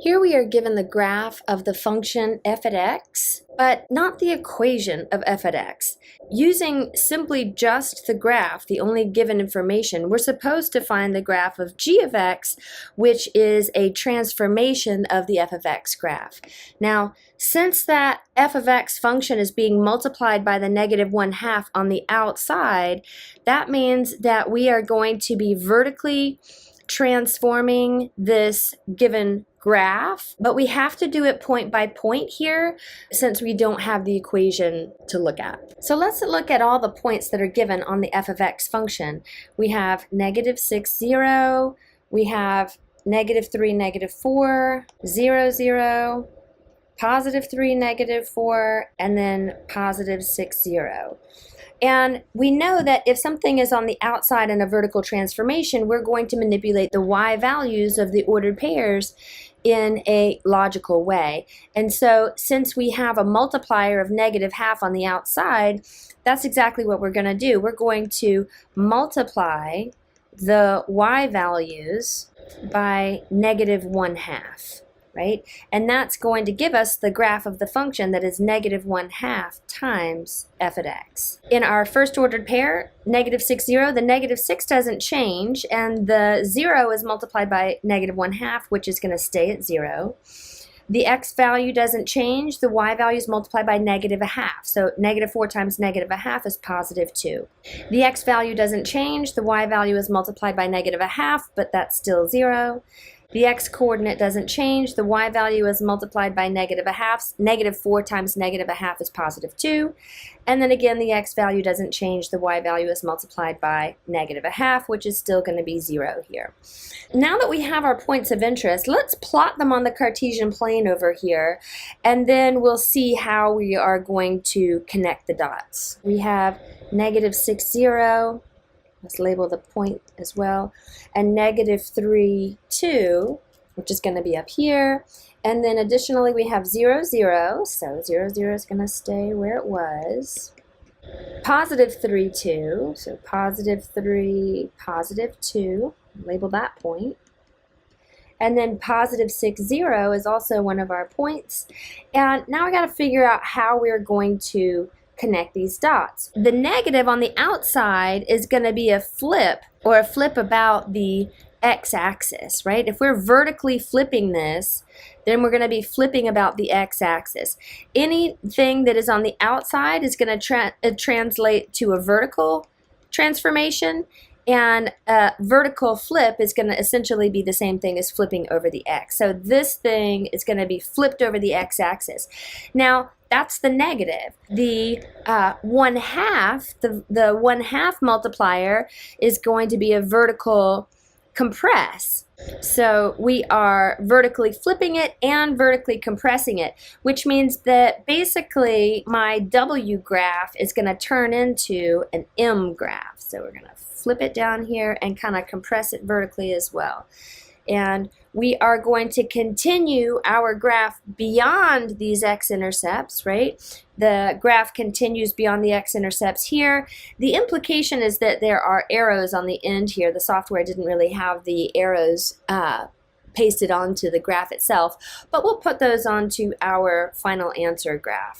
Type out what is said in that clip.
Here we are given the graph of the function f at x, but not the equation of f at x. Using simply just the graph, the only given information, we're supposed to find the graph of g of x, which is a transformation of the f of x graph. Now, since that f of x function is being multiplied by the negative 1/2 on the outside, that means that we are going to be vertically transforming this given graph, but we have to do it point by point here since we don't have the equation to look at. So let's look at all the points that are given on the f of x function. We have -6, 0, we have -3, -4, 0, 0, +3, -4, and then +6, 0. And we know that if something is on the outside in a vertical transformation, we're going to manipulate the y values of the ordered pairs in a logical way. And so since we have a multiplier of -1/2 on the outside, that's exactly what we're going to do. We're going to multiply the y values by -1/2. Right? And that's going to give us the graph of the function that is -1/2 times f at x. In our first ordered pair, -6, 0, the -6 doesn't change, and the 0 is multiplied by -1/2, which is going to stay at 0. The x value doesn't change, the y value is multiplied by -1/2, so -4 times -1/2 is +2. The x value doesn't change, the y value is multiplied by -1/2, but that's still 0. The x coordinate doesn't change, the y value is multiplied by -1/2, -4 times -1/2 is +2, and then again the x value doesn't change, the y value is multiplied by -1/2, which is still going to be 0 here. Now that we have our points of interest, let's plot them on the Cartesian plane over here, and then we'll see how we are going to connect the dots. We have -6, 0, let's label the point as well, and -3, 2, which is going to be up here. And then additionally we have 0, 0, so 0, 0 is going to stay where it was. +3, 2, so +3, +2, label that point. And then +6, 0 is also one of our points. And now I got to figure out how we're going to connect these dots. The negative on the outside is going to be a flip, or a flip about the x-axis, right? If we're vertically flipping this, then we're going to be flipping about the x-axis. Anything that is on the outside is going to translate to a vertical transformation, and a vertical flip is going to essentially be the same thing as flipping over the x. So this thing is going to be flipped over the x-axis. Now, that's the negative. The 1/2, the 1/2 multiplier is going to be a vertical compress. So we are vertically flipping it and vertically compressing it, which means that basically my W graph is going to turn into an M graph. So we're going to flip it down here and kind of compress it vertically as well. And we are going to continue our graph beyond these x-intercepts, right? The graph continues beyond the x-intercepts here. The implication is that there are arrows on the end here. The software didn't really have the arrows pasted onto the graph itself, but we'll put those onto our final answer graph.